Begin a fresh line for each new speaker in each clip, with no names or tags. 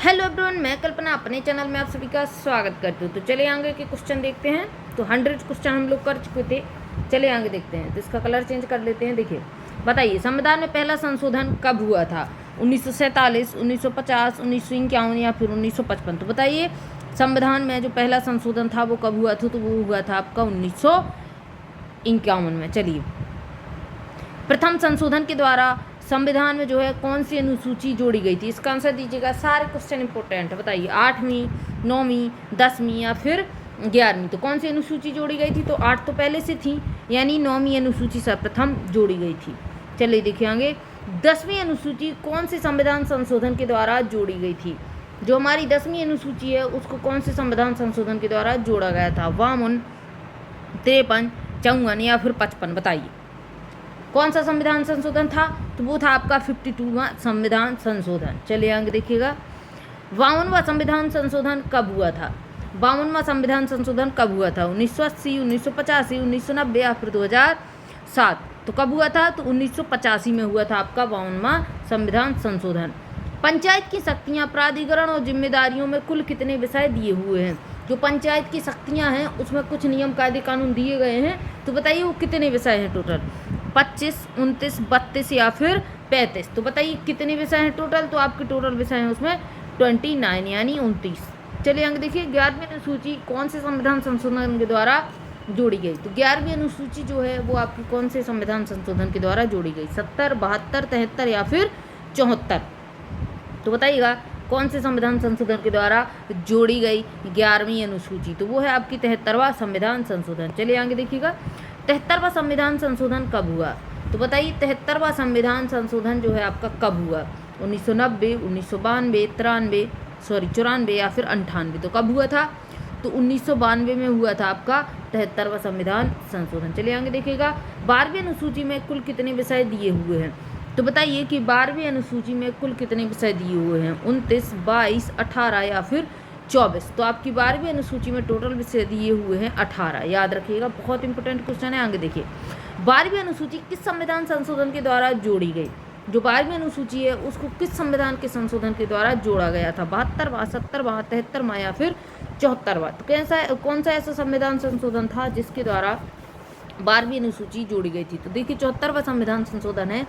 Hello everyone, मैं कल्पना अपने channel में आप सभी का स्वागत करती हूँ। तो चले आगे के क्वेश्चन देखते हैं। तो 100 क्वेश्चन हम लोग कर चुके थे। चले आगे देखते हैं। तो इसका कलर चेंज कर लेते हैं। देखिए, बताइए संविधान में पहला संशोधन कब हुआ था? 1947, 1950, 1951 या फिर 1955? तो बताइए संविधान में जो पहला संशोधन था वो कब हुआ था? तो वो हुआ था आपका 1951 में। चलिए, प्रथम संशोधन के द्वारा संविधान में जो है कौन सी अनुसूची जोड़ी गई थी? इसका आंसर दीजिएगा। सारे क्वेश्चन इंपॉर्टेंट है। बताइए 8वीं, 9वीं, 10वीं या फिर 11वीं? तो कौन सी अनुसूची जोड़ी गई थी? तो 8 तो पहले से थी, यानी 9वीं अनुसूची सर्वप्रथम जोड़ी गई थी। चलिए देखिए आगे, 10वीं अनुसूची कौन से संविधान संशोधन के द्वारा जोड़ी गई थी? जो हमारी 10वीं अनुसूची है उसको कौन से संविधान संशोधन के द्वारा जोड़ा गया था? 52, 53, 54 या फिर 55? बताइए कौन सा संविधान संशोधन था? तो वो था आपका 52वां संविधान संशोधन। चलिए आगे देखिएगा, 52वां संविधान संशोधन कब हुआ था? 52वां संविधान संशोधन कब हुआ था? 1980, 1985, 1990 या फिर 2007? तो कब हुआ था? तो 1985 में हुआ था आपका 52वां संविधान संशोधन। पंचायत की शक्तियाँ, प्राधिकरण और जिम्मेदारियों में कुल कितने विषय दिए हुए हैं? जो पंचायत की शक्तियाँ हैं उसमें कुछ नियम कायदे कानून दिए गए हैं। तो बताइए वो कितने विषय हैं टोटल? 25, 29, 32 या फिर 35? तो बताइए कितने विषय हैं टोटल? तो आपके टोटल विषय हैं उसमें 29 यानी 29। चलिए आगे देखिए, 11वीं अनुसूची कौन से संविधान संशोधन के द्वारा जोड़ी गई? तो 11वीं अनुसूची जो है वो आपकी कौन से संविधान संशोधन के द्वारा जोड़ी गई? 70, 72, 73 या फिर 74? तो बताइएगा कौन से संविधान संशोधन के द्वारा जोड़ी गई 11वीं अनुसूची? तो वो है आपकी 73वां संविधान संशोधन। चलिए आगे देखिएगा, 73वां संविधान संशोधन कब हुआ? तो बताइए 73वां संविधान संशोधन जो है आपका कब हुआ? 1990, 1992, 94 या फिर 98? तो कब हुआ था? तो 1992 में हुआ था आपका 73वां संविधान संशोधन। चलिए आगे देखिएगा, 12वीं अनुसूची में कुल कितने विषय दिए हुए हैं? तो बताइए कि 12वीं अनुसूची में कुल कितने विषय दिए हुए हैं? 29, 22, 18 या फिर 24? तो आपकी 12वीं अनुसूची में टोटल विषय दिए हुए हैं 18। याद रखिएगा, बहुत इंपॉर्टेंट क्वेश्चन है। आगे देखिए, 12वीं अनुसूची किस संविधान संशोधन के द्वारा जोड़ी गई? जो 12वीं अनुसूची है उसको किस संविधान के संशोधन के द्वारा जोड़ा गया था? 72वां, 70वां, 73वां या फिर 74वां? तो कौन सा ऐसा संविधान संशोधन था जिसके द्वारा 12वीं अनुसूची जोड़ी गई थी? तो देखिए 74वां संविधान संशोधन है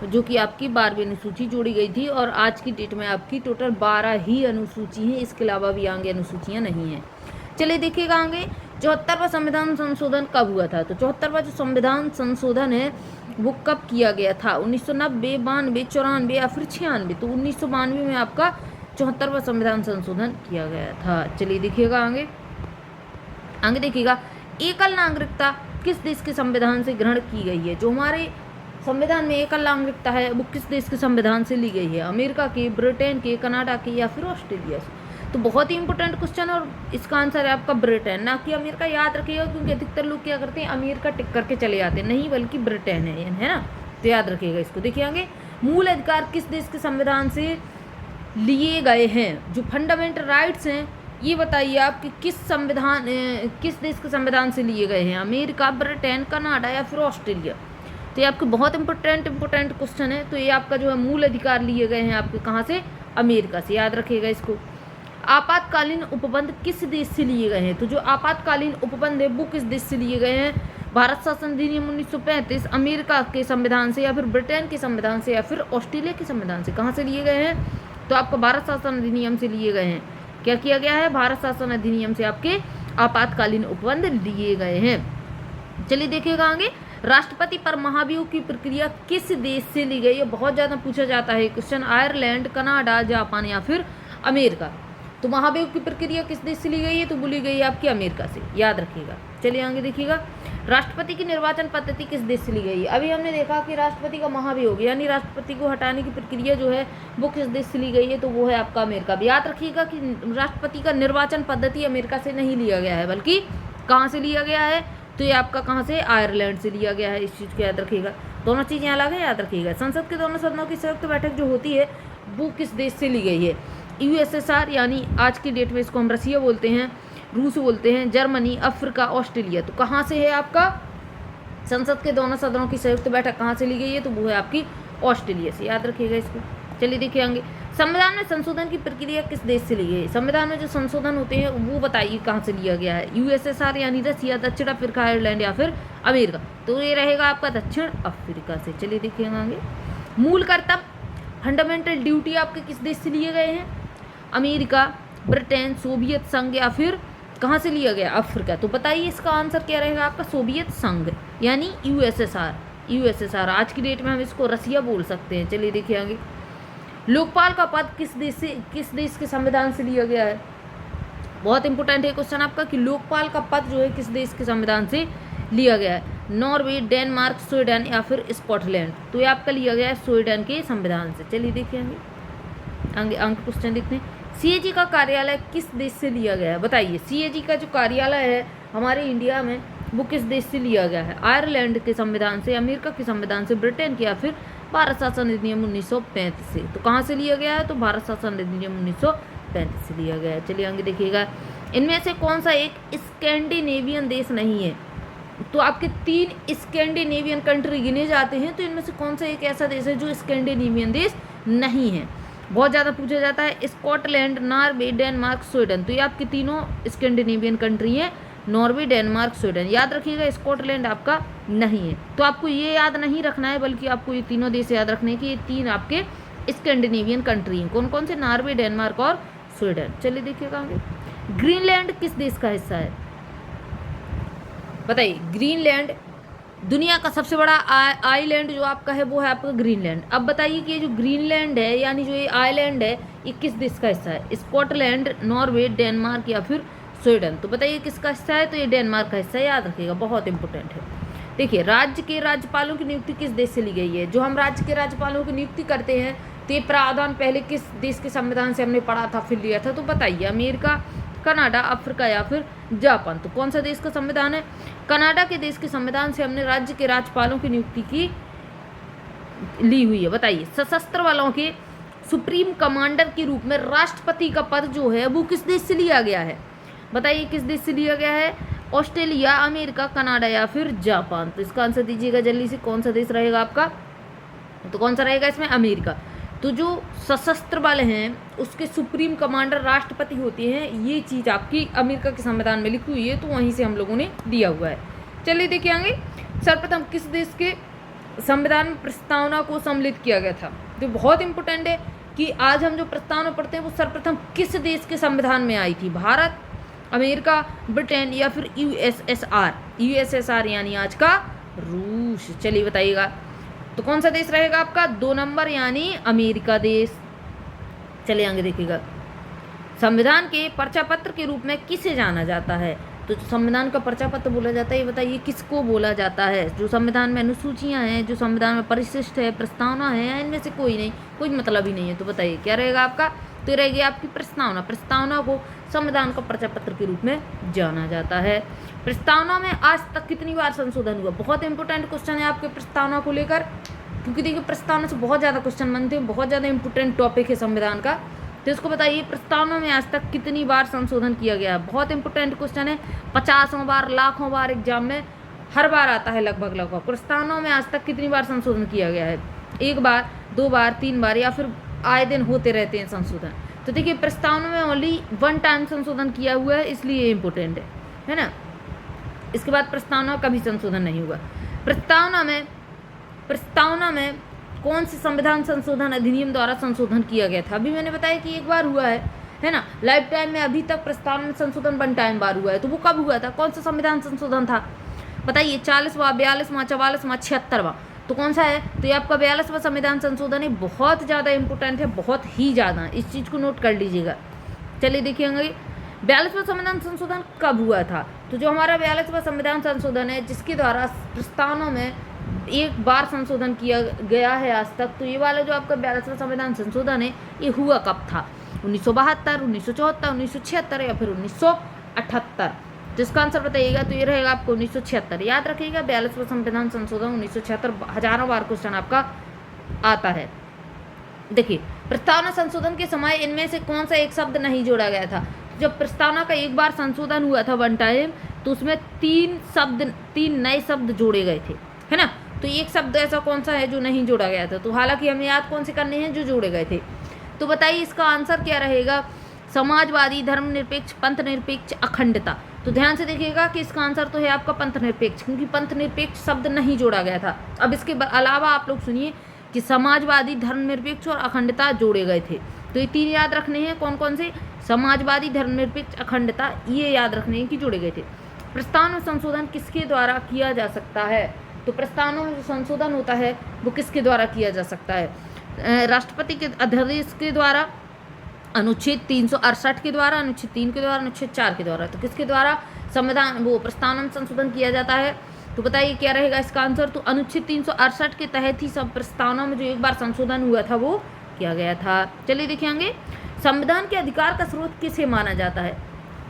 जो कि आपकी 12वीं अनुसूची जोड़ी गई थी। और आज की डेट में आपकी टोटल 12 ही अनुसूची हैं, इसके अलावा भी आगे अनुसूचियाँ नहीं हैं। चलिए देखिएगा आगे, 74वां संविधान संशोधन कब हुआ था? तो 74वां जो संविधान संशोधन है वो कब किया गया था? 1990, 92, 94 या फिर 96? तो 1992 में आपका 74वां संविधान संशोधन किया गया था। चलिए देखिएगा आगे देखिएगा, एकल नागरिकता किस देश के संविधान से ग्रहण की गई है? जो हमारे संविधान में एकल नागरिकता है वो किस देश के संविधान से ली गई है? अमेरिका के, ब्रिटेन के, कनाडा के या फिर ऑस्ट्रेलिया से? तो बहुत ही इंपॉर्टेंट क्वेश्चन, और इसका आंसर है आपका ब्रिटेन, ना कि अमेरिका। याद रखिएगा, क्योंकि अधिकतर लोग क्या करते हैं, अमेरिका टिक करके चले जाते हैं। नहीं, बल्कि ब्रिटेन है ना। तो याद रखिएगा इसको। देखिए आगे, मूल अधिकार किस देश के संविधान से लिए गए हैं? जो फंडामेंटल राइट्स हैं ये बताइए आप कि किस देश के संविधान से लिए गए हैं? अमेरिका, ब्रिटेन, कनाडा या फिर ऑस्ट्रेलिया? तो ये आपके बहुत इंपॉर्टेंट क्वेश्चन है। तो ये आपका जो है मूल अधिकार लिए गए हैं आपके कहाँ से? अमेरिका से। याद रखिएगा इसको। आपातकालीन उपबंध किस देश से लिए गए हैं? तो जो आपातकालीन उपबंध है वो किस देश से लिए गए हैं? भारत शासन अधिनियम 1935, अमेरिका के संविधान से या फिर ब्रिटेन के संविधान से या फिर ऑस्ट्रेलिया के संविधान से? कहाँ से लिए गए हैं? तो आपका भारत शासन अधिनियम से लिए गए हैं। क्या किया गया है? भारत शासन अधिनियम से आपके आपातकालीन उपबंध लिए गए हैं। चलिए देखिएगा आगे, राष्ट्रपति पर महाभियोग की प्रक्रिया किस देश से ली गई है? बहुत ज़्यादा पूछा जाता है क्वेश्चन। आयरलैंड, कनाडा, जापान या फिर अमेरिका? तो महाभियोग की प्रक्रिया किस देश से ली गई है? तो बोली गई है आपकी अमेरिका से। याद रखिएगा। चलिए आगे देखिएगा, राष्ट्रपति की निर्वाचन पद्धति किस देश से ली गई है? अभी हमने देखा कि राष्ट्रपति का महाभियोग यानी राष्ट्रपति को हटाने की प्रक्रिया जो है वो किस देश से ली गई है? तो वो है आपका अमेरिका। याद रखिएगा कि राष्ट्रपति का निर्वाचन पद्धति अमेरिका से नहीं लिया गया है, बल्कि कहाँ से लिया गया है? तो ये आपका कहाँ से? आयरलैंड से लिया गया है। इस चीज़ को याद रखिएगा। दोनों चीज़ें अलग है, याद रखिएगा। संसद के दोनों सदनों की संयुक्त बैठक जो होती है वो किस देश से ली गई है? यूएसएसआर, यानी आज की डेट में इसको हम रसिया बोलते हैं, रूस बोलते हैं, जर्मनी, अफ्रीका, ऑस्ट्रेलिया? तो कहाँ से है आपका संसद के दोनों सदनों की संयुक्त बैठक कहाँ से ली गई है? तो वो है आपकी ऑस्ट्रेलिया से। याद रखिएगा इसको। चलिए देखिए आगे, संविधान में संशोधन की प्रक्रिया किस देश से ली गई? संविधान में जो संशोधन होते हैं वो बताइए कहाँ से लिया गया है? यूएसएसआर यानी रसिया, दक्षिण अफ्रीका, आयरलैंड या फिर अमेरिका? तो ये रहेगा आपका दक्षिण अफ्रीका से। चलिए देखिएगा आगे। मूल कर्तव्य फंडामेंटल ड्यूटी आपके किस देश से लिए गए हैं? अमेरिका, ब्रिटेन, सोवियत संघ या फिर कहाँ से लिया गया? अफ्रीका। तो बताइए इसका आंसर क्या रहेगा आपका? सोवियत संघ यानी यूएसएसआर। यूएसएसआर आज की डेट में हम इसको रसिया बोल सकते हैं। चलिए देखिए आगे। लोकपाल का पद किस देश के संविधान से लिया गया है? बहुत इंपॉर्टेंट है क्वेश्चन आपका कि लोकपाल का पद जो है किस देश के संविधान से लिया गया है? नॉर्वे, डेनमार्क, स्वीडन या फिर स्कॉटलैंड? तो ये आपका लिया गया है स्वीडन के संविधान से। चलिए देखिए आगे अंक क्वेश्चन देखते हैं। सीएजी का कार्यालय किस देश से लिया गया है? बताइए सीएजी का जो कार्यालय है हमारे इंडिया में वो किस देश से लिया गया है? आयरलैंड के संविधान से, अमेरिका के संविधान से, ब्रिटेन के या फिर भारत शासन अधिनियम 1935 से? तो कहाँ से लिया गया है? तो भारत शासन अधिनियम 1935 से लिया गया है। चलिए आगे देखिएगा। इनमें से कौन सा एक स्कैंडिनेवियन देश नहीं है? तो आपके 3 स्कैंडिनेवियन कंट्री गिने जाते हैं, तो इनमें से कौन सा एक ऐसा देश है जो स्कैंडिनेवियन देश नहीं है? बहुत ज़्यादा पूछा जाता है। Scotland, Norway, Denmark, Sweden. तो ये आपकी तीनों स्कैंडिनेवियन कंट्री हैं, नॉर्वे, डेनमार्क, स्वीडन। याद रखिएगा स्कॉटलैंड आपका नहीं है। तो आपको ये याद नहीं रखना है बल्कि आपको ये तीनों देश याद रखने हैं कि ये 3 आपके स्कैंडिनेवियन कंट्री हैं। कौन कौन से? नॉर्वे, डेनमार्क और स्वीडन। चलिए देखिएगा आगे। ग्रीनलैंड किस देश का हिस्सा है? बताइए। ग्रीनलैंड दुनिया का सबसे बड़ा आइलैंड जो आपका है वो है आपका ग्रीनलैंड। अब बताइए कि ये जो ग्रीनलैंड है यानी जो ये आइलैंड है ये किस देश का हिस्सा है? स्कॉटलैंड, नॉर्वे, डेनमार्क या फिर स्वीडन? तो बताइए किसका हिस्सा है? तो ये डेनमार्क का हिस्सा है। याद रखिएगा, बहुत इंपॉर्टेंट है। देखिए राज्य के राज्यपालों की नियुक्ति किस देश से ली गई है? जो हम राज्य के राज्यपालों की नियुक्ति करते हैं तो ये प्रावधान पहले किस देश के संविधान से हमने पढ़ा था, फिर लिया था? तो बताइए अमेरिका, कनाडा, अफ्रीका या फिर जापान? तो कौन सा देश का संविधान है? कनाडा के देश के संविधान से हमने राज्य के राज्यपालों की नियुक्ति की ली हुई है। बताइए सशस्त्र बलों के सुप्रीम कमांडर के रूप में राष्ट्रपति का पद जो है वो किस देश से लिया गया है? बताइए किस देश से लिया गया है? ऑस्ट्रेलिया, अमेरिका, कनाडा या फिर जापान? तो इसका आंसर दीजिएगा जल्दी से। कौन सा देश रहेगा आपका? तो कौन सा रहेगा इसमें? अमेरिका। तो जो सशस्त्र बल हैं उसके सुप्रीम कमांडर राष्ट्रपति होते हैं, ये चीज़ आपकी अमेरिका के संविधान में लिखी हुई है, तो वहीं से हम लोगों ने दिया हुआ है। चलिए देखिए आगे। सर्वप्रथम किस देश के संविधान में प्रस्तावना को सम्मिलित किया गया था? तो बहुत इंपॉर्टेंट है कि आज हम जो प्रस्तावना पढ़ते हैं वो सर्वप्रथम किस देश के संविधान में आई थी? भारत, अमेरिका, ब्रिटेन या फिर यूएसएसआर? यूएसएसआर यानी आज का रूस। चलिए बताइएगा तो कौन सा देश रहेगा आपका? 2 नंबर यानी अमेरिका देश। चलिए आगे देखिएगा। संविधान के पर्चा पत्र के रूप में किसे जाना जाता है? तो जो संविधान का पर्चा पत्र बोला जाता है ये बताइए किसको बोला जाता है? जो संविधान में अनुसूचियां हैं, जो संविधान में परिशिष्ट है, प्रस्तावना है, इनमें से कोई नहीं, कोई मतलब ही नहीं है। तो बताइए क्या रहेगा आपका? तो रहेगी आपकी प्रस्तावना। प्रस्तावना को संविधान का पर्चा पत्र के रूप में जाना जाता है। प्रस्तावना में आज तक कितनी बार संशोधन हुआ? बहुत इंपॉर्टेंट क्वेश्चन है आपके प्रस्तावना को लेकर, क्योंकि देखिए प्रस्तावना से बहुत ज़्यादा क्वेश्चन बनते हैं, बहुत ज़्यादा इंपॉर्टेंट टॉपिक है संविधान का। तो इसको बताइए प्रस्तावना में आज तक कितनी बार संशोधन किया गया है? बहुत इंपॉर्टेंट क्वेश्चन है, 50 बार, लाखों बार एग्जाम में हर बार आता है लगभग। प्रस्तावना में आज तक कितनी बार संशोधन किया गया है? 1 बार, 2 बार, 3 बार या फिर आए दिन होते रहते हैं संशोधन? तो देखिए प्रस्तावना में ओनली 1 टाइम संशोधन किया हुआ है, इसलिए इम्पोर्टेंट है ना। इसके बाद प्रस्तावना कभी संशोधन नहीं हुआ। प्रस्तावना में कौन से संविधान संशोधन अधिनियम द्वारा संशोधन किया गया था? अभी मैंने बताया कि 1 बार हुआ है ना। लाइफ टाइम में अभी तक प्रस्तावना में संशोधन 1 टाइम बार हुआ है। तो वो कब हुआ था? कौन सा संविधान संशोधन था? बताइए 40वां, 42वां, 44वां, 76वां? तो कौन सा है? तो ये आपका 42वां संविधान संशोधन है। बहुत ज़्यादा इंपॉर्टेंट है, बहुत ही ज़्यादा, इस चीज़ को नोट कर लीजिएगा। चलिए देखिएगा 42वां संविधान संशोधन कब हुआ था? तो जो हमारा 42वां संविधान संशोधन है जिसके द्वारा प्रस्तावना में 1 बार संशोधन किया गया है आज तक, तो ये वाला जो आपका 42वां संविधान संशोधन है ये हुआ कब था? 1972, 1974, 1976 या फिर 1978? तो इसका आंसर बताइएगा। तो ये रहेगा आपको 1976। याद रखिएगा 42वां संविधान संशोधन 1976 हजारों बार क्वेश्चन आपका आता है। देखिए प्रस्तावना संशोधन के समय इनमें से कौन सा एक शब्द नहीं जोड़ा गया था? जब प्रस्तावना का 1 बार संशोधन हुआ था 1 टाइम, तो उसमें 3 नए शब्द जोड़े गए थे, है ना। तो एक शब्द ऐसा कौन सा है जो नहीं जोड़ा गया था? तो हालांकि हमें याद कौन से करने हैं जो जोड़े गए थे। तो बताइए इसका आंसर क्या रहेगा? समाजवादी, धर्मनिरपेक्ष, पंथ निरपेक्ष, अखंडता। तो ध्यान से देखिएगा कि इसका आंसर तो है आपका पंथ निरपेक्ष, क्योंकि पंथ निरपेक्ष शब्द नहीं जोड़ा गया था। अब इसके अलावा आप लोग सुनिए कि समाजवादी, धर्मनिरपेक्ष और अखंडता जोड़े गए थे। तो ये 3 याद रखने हैं, कौन कौन से? समाजवादी, धर्मनिरपेक्ष, अखंडता, ये याद रखने हैं कि जोड़े गए थे। प्रस्तावना में संशोधन किसके द्वारा किया जा सकता है? तो प्रस्तावना में जो संशोधन होता है वो किसके द्वारा किया जा सकता है? राष्ट्रपति के अध्यादेश के द्वारा, अनुच्छेद 368 के द्वारा, अनुच्छेद 3 के द्वारा, अनुच्छेद 4 के द्वारा। तो किसके द्वारा संविधान वो प्रस्तावना में संशोधन किया जाता है? तो बताइए क्या रहेगा इसका आंसर? तो अनुच्छेद 368 के तहत ही सब प्रस्तावना में जो एक बार संशोधन हुआ था वो किया गया था। चलिए देखेंगे, संविधान के अधिकार का स्रोत किसे माना जाता है?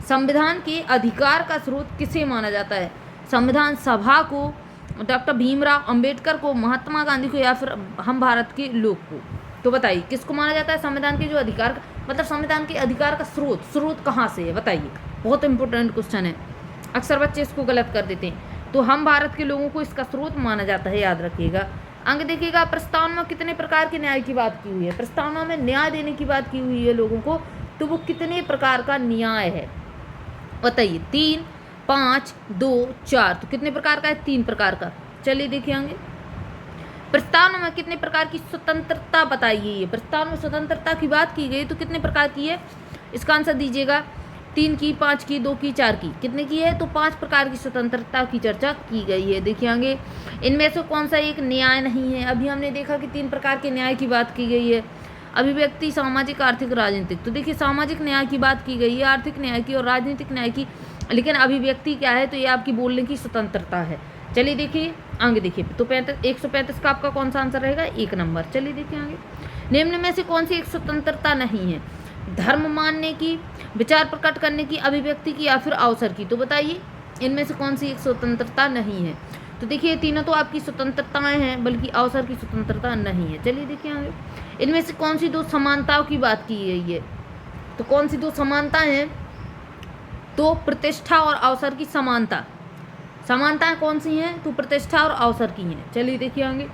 संविधान के अधिकार का स्रोत किसे माना जाता है? संविधान सभा को, डॉक्टर भीमराव अंबेडकर को, महात्मा गांधी को, या फिर हम भारत के लोग को? तो बताइए किसको माना जाता है संविधान के जो अधिकार, मतलब संविधान के अधिकार का स्रोत कहाँ से है? बताइए, बहुत इंपॉर्टेंट क्वेश्चन है, अक्सर बच्चे इसको गलत कर देते हैं। तो हम भारत के लोगों को इसका स्रोत माना जाता है, याद रखिएगा। आगे देखिएगा, प्रस्तावना में कितने प्रकार के न्याय की बात की हुई है? प्रस्तावना में न्याय देने की बात की हुई है लोगों को, तो वो कितने प्रकार का न्याय है बताइए? 3, 5, 2, 4। तो कितने प्रकार का है? 3 प्रकार का। चलिए देखिएंगे, प्रस्तावना में कितने प्रकार की स्वतंत्रता बताइए? ये प्रस्तावना में स्वतंत्रता की बात की गई तो कितने प्रकार की है? इसका आंसर दीजिएगा। 3 की, 5 की, 2 की, 4 की। कितने की है? तो 5 प्रकार की स्वतंत्रता की चर्चा की गई है। देखिएंगे, इनमें से कौन सा एक न्याय नहीं है? अभी हमने देखा कि 3 प्रकार के न्याय की बात की गई है, अभिव्यक्ति, सामाजिक, आर्थिक, राजनीतिक। तो देखिए, सामाजिक न्याय की बात की गई है, आर्थिक न्याय की और राजनीतिक न्याय की, लेकिन अभिव्यक्ति क्या है? तो ये आपकी बोलने की स्वतंत्रता है। चलिए देखिए आगे देखिए, तो 135 का आपका कौन सा आंसर रहेगा? 1 नंबर। चलिए देखिए आगे, निम्न में से कौन सी एक स्वतंत्रता नहीं है? धर्म मानने की, विचार प्रकट करने की, अभिव्यक्ति की, या फिर अवसर की। तो बताइए इनमें से कौन सी एक स्वतंत्रता नहीं है? तो देखिए तीनों तो आपकी स्वतंत्रताएं हैं, बल्कि अवसर की स्वतंत्रता नहीं है। चलिए देखिए आगे, इनमें से कौन सी 2 समानताओं की बात की गई है? तो कौन सी 2 समानताएं हैं? तो प्रतिष्ठा और अवसर की समानता। समानताएं कौन सी हैं? तो प्रतिष्ठा और अवसर की हैं। चलिए देखिए आगे,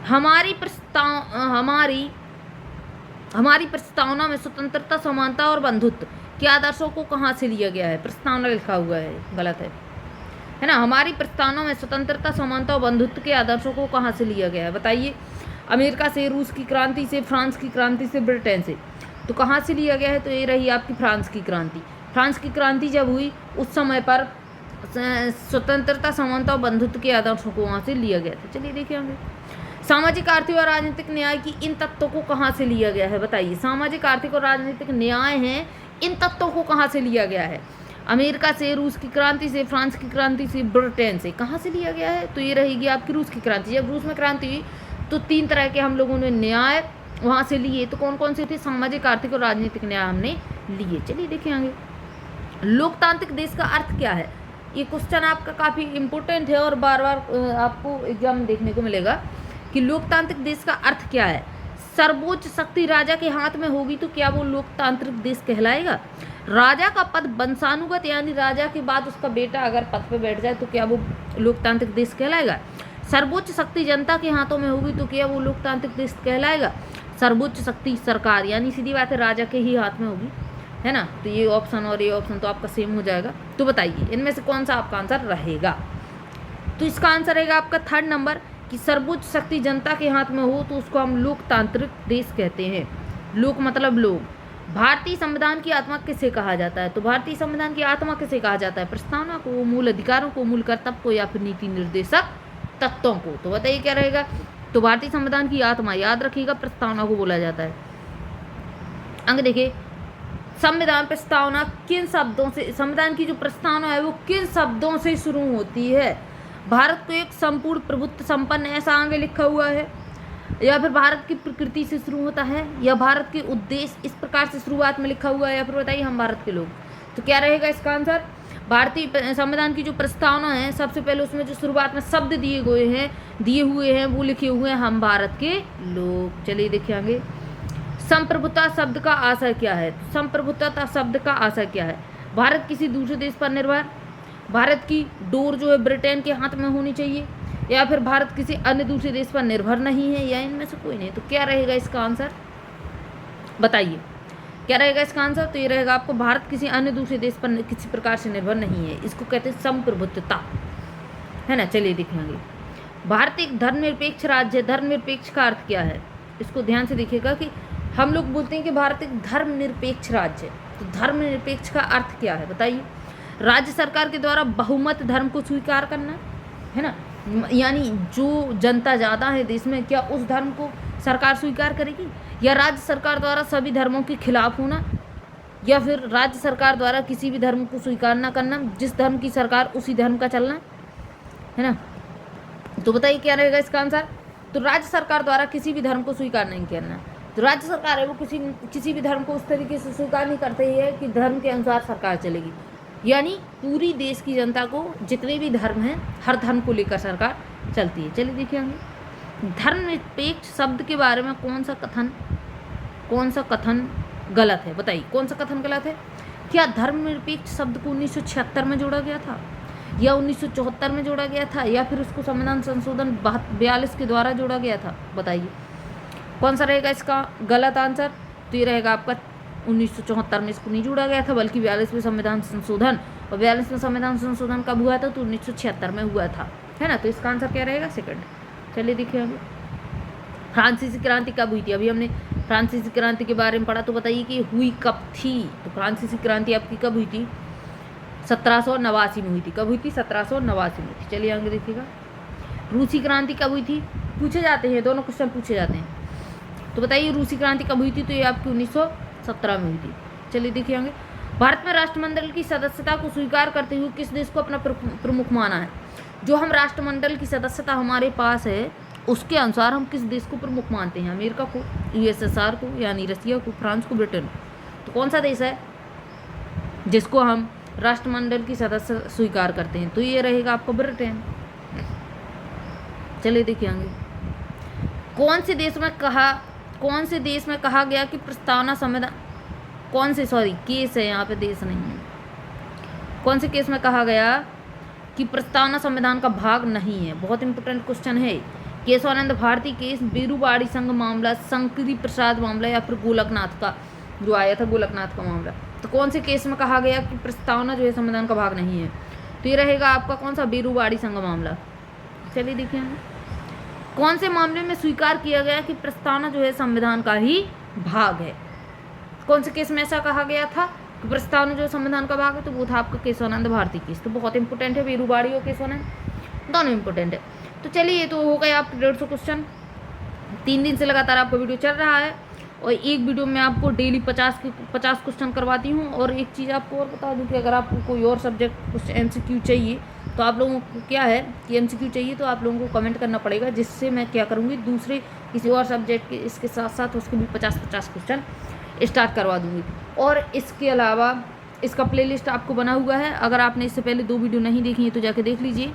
हमारी प्रस्तावना में स्वतंत्रता, समानता और बंधुत्व के आदर्शों को कहाँ से लिया गया है? प्रस्तावना लिखा हुआ है, गलत है ना? हमारी प्रस्तावना में स्वतंत्रता, समानता और बंधुत्व के आदर्शों को कहाँ से लिया गया है? बताइए, अमेरिका से, रूस की क्रांति से, फ्रांस की क्रांति से, ब्रिटेन से। तो कहाँ से लिया गया है? तो ये रही आपकी फ्रांस की क्रांति। फ्रांस की क्रांति जब हुई उस समय पर स्वतंत्रता, समानता और बंधुत्व के आदर्शों को वहाँ से लिया गया था। चलिए देखिए आगे, सामाजिक, आर्थिक और राजनीतिक न्याय की इन तत्वों को कहाँ से लिया गया है? बताइए, सामाजिक, आर्थिक और राजनीतिक न्याय हैं, इन तत्वों को कहाँ से लिया गया है? अमेरिका से, रूस की क्रांति से, फ्रांस की क्रांति से, ब्रिटेन से। कहाँ से लिया गया है? तो ये रहेगी आपकी रूस की क्रांति। जब रूस में क्रांति हुई तो 3 तरह के हम लोगों ने न्याय वहाँ से लिए। तो कौन कौन से थे? सामाजिक, आर्थिक और राजनीतिक न्याय हमने लिए। चलिए देखिए आगे, लोकतांत्रिक देश का अर्थ क्या है? ये क्वेश्चन आपका काफ़ी इम्पोर्टेंट है और बार बार आपको एग्जाम में देखने को मिलेगा कि लोकतांत्रिक देश का अर्थ क्या है? सर्वोच्च शक्ति राजा के हाथ में होगी तो क्या वो लोकतांत्रिक देश कहलाएगा? राजा का पद वंशानुगत, यानी राजा के बाद उसका बेटा अगर पद पे बैठ जाए तो क्या वो लोकतांत्रिक देश कहलाएगा? सर्वोच्च शक्ति जनता के हाथों में होगी तो क्या वो लोकतांत्रिक देश कहलाएगा? सर्वोच्च शक्ति सरकार, यानी सीधी बात है राजा के ही हाथ में होगी, है ना? तो ये ऑप्शन और ये ऑप्शन तो आपका सेम हो जाएगा। तो बताइए इनमें से कौन सा आपका आंसर रहेगा? तो इसका आंसर रहेगा आपका 3rd नंबर कि सर्वोच्च शक्ति जनता के हाथ में हो तो उसको हम लोकतांत्रिक देश कहते हैं। लोक मतलब लोग। भारतीय संविधान की आत्मा किसे कहा जाता है? तो भारतीय संविधान की आत्मा किसे कहा जाता है? प्रस्तावना को, मूल अधिकारों को, मूल कर्तव्य को, या फिर नीति निर्देशक तत्वों को। तो बताइए क्या रहेगा? तो भारतीय संविधान की आत्मा, याद रखिएगा, प्रस्तावना को बोला जाता है। आगे देखिए, संविधान प्रस्तावना किन शब्दों से, संविधान की जो प्रस्तावना है वो किन शब्दों से शुरू होती है? भारत को एक संपूर्ण प्रभुत्व संपन्न, ऐसा आगे लिखा हुआ है, या फिर भारत की प्रकृति से शुरू होता है, या भारत के उद्देश्य, इस प्रकार से शुरुआत में लिखा हुआ है, या फिर बताइए हम भारत के लोग। तो क्या रहेगा इसका आंसर? भारतीय संविधान की जो प्रस्तावना है सबसे पहले उसमें जो शुरुआत में शब्द दिए हुए हैं वो लिखे हुए हैं हम भारत के लोग। चलिए देखिए आगे, संप्रभुता शब्द का आशय क्या है? संप्रभुता शब्द का आशय क्या है? भारत किसी दूसरे देश पर निर्भर, भारत की डोर जो है ब्रिटेन के हाथ में होनी चाहिए, या फिर भारत किसी अन्य दूसरे देश पर निर्भर नहीं है, या इनमें से कोई नहीं। तो क्या रहेगा इसका आंसर? बताइए क्या रहेगा इसका आंसर। तो ये रहेगा आपको, भारत किसी अन्य दूसरे देश पर किसी प्रकार से निर्भर नहीं है, इसको कहते हैं संप्रभुत्वता, है ना। चलिए देखेंगे, भारत एक धर्मनिरपेक्ष राज्य है। धर्मनिरपेक्ष का अर्थ क्या है, इसको ध्यान से देखिएगा कि हम लोग बोलते हैं कि भारत एक धर्मनिरपेक्ष राज्य है, तो धर्मनिरपेक्ष का अर्थ क्या है बताइए। राज्य सरकार के द्वारा बहुमत धर्म को स्वीकार करना, है ना, यानी जो जनता ज़्यादा है देश में, क्या उस धर्म को सरकार स्वीकार करेगी, या राज्य सरकार द्वारा सभी धर्मों के खिलाफ होना, या फिर राज्य सरकार द्वारा किसी भी धर्म को स्वीकार ना करना, जिस धर्म की सरकार उसी धर्म का चलना, है ना। तो बताइए क्या रहेगा इसका आंसर। तो राज्य सरकार द्वारा किसी भी धर्म को स्वीकार नहीं करना। तो राज्य सरकार है वो किसी भी धर्म को उस तरीके से स्वीकार नहीं करते है कि धर्म के अनुसार सरकार चलेगी, यानी पूरी देश की जनता को जितने भी धर्म हैं हर धर्म को लेकर सरकार चलती है। चलिए देखिए हमें धर्मनिरपेक्ष शब्द के बारे में कौन सा कथन गलत है, बताइए कौन सा कथन गलत है। क्या धर्मनिरपेक्ष शब्द को 1976 में जोड़ा गया था, या 1974 में जोड़ा गया था, या फिर उसको संविधान संशोधन 42 के द्वारा जोड़ा गया था, बताइए कौन सा रहेगा इसका गलत आंसर। तो ये रहेगा आपका 1974 में इसको नहीं जोड़ा गया था, बल्कि 42 में संविधान संशोधन, और 42 में संविधान संशोधन कब हुआ था, तो 1976 में हुआ था, है ना। तो इसका आंसर क्या रहेगा, सेकंड। चलिए देखिए हमें फ्रांसीसी क्रांति कब हुई थी। अभी हमने फ्रांसीसी क्रांति के बारे में पढ़ा, तो बताइए कि हुई कब थी। तो फ्रांसीसी क्रांति आपकी कब हुई थी, 1789 में हुई थी। कब हुई थी, 1789 में हुई थी। चलिए आगे देखिएगा, रूसी क्रांति कब हुई थी, पूछे जाते हैं, दोनों क्वेश्चन पूछे जाते हैं। तो बताइए रूसी क्रांति कब हुई थी, तो ये आपकी 1917 में हुई थी। चलिए देखिए आगे, भारत में राष्ट्रमंडल की सदस्यता को स्वीकार करते हुए किस देश को अपना प्रमुख माना है। जो हम राष्ट्रमंडल की सदस्यता हमारे पास है उसके अनुसार हम किस देश को प्रमुख मानते हैं, अमेरिका को, यूएसएसआर को, यानी रसिया को, फ्रांस को, ब्रिटेन को। तो कौन सा देश है जिसको हम राष्ट्रमंडल की सदस्य स्वीकार करते हैं, तो ये रहेगा आपको ब्रिटेन। चलिए देखिए आगे, कौन से देश में कहा गया कि प्रस्तावना संविधान, केस है यहाँ पे, देश नहीं है। कौन से केस में कहा गया कि प्रस्तावना संविधान का भाग नहीं है, बहुत इंपॉर्टेंट क्वेश्चन है। केशवानंद भारती केस, बीरूबाड़ी संघ मामला, शंकरी प्रसाद मामला, या फिर गोलकनाथ का जो आया था, गोलकनाथ का मामला। तो कौन से केस में कहा गया कि प्रस्तावना जो है संविधान का भाग नहीं है, तो ये रहेगा आपका कौन सा, बीरूबाड़ी संघ मामला। चलिए देखिए कौन से मामले में स्वीकार किया गया कि प्रस्तावना जो है संविधान का ही भाग है। कौन से केस में ऐसा कहा गया था कि प्रस्तावना जो संविधान का भाग है, तो वो था आपका केशवानंद भारती केस। तो बहुत इंपॉर्टेंट है, बीरूबाड़ी और केशवानंद दोनों इंपॉर्टेंट है। तो चलिए ये तो हो गए आपके 150 क्वेश्चन। 3 दिन से लगातार आपका वीडियो चल रहा है, और एक वीडियो में आपको डेली 50 क्वेश्चन करवाती हूँ। और एक चीज़ आपको और बता दूँ कि अगर आपको कोई और सब्जेक्ट कुछ MCQ चाहिए, तो आप लोगों को क्या है कि MCQ चाहिए तो आप लोगों को कमेंट करना पड़ेगा, जिससे मैं क्या करूँगी दूसरे किसी और सब्जेक्ट के इसके साथ साथ उसके भी 50 क्वेश्चन स्टार्ट करवा दूँगी। और इसके अलावा इसका प्लेलिस्ट आपको बना हुआ है, अगर आपने इससे पहले 2 वीडियो नहीं देखी है तो जाके देख लीजिए।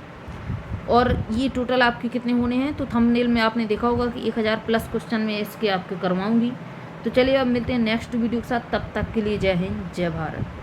और ये टोटल आपके कितने होने हैं, तो थंबनेल में आपने देखा होगा कि 1000 प्लस क्वेश्चन में इसके आपके करवाऊँगी। तो चलिए अब मिलते हैं नेक्स्ट वीडियो के साथ, तब तक के लिए जय हिंद, जय भारत।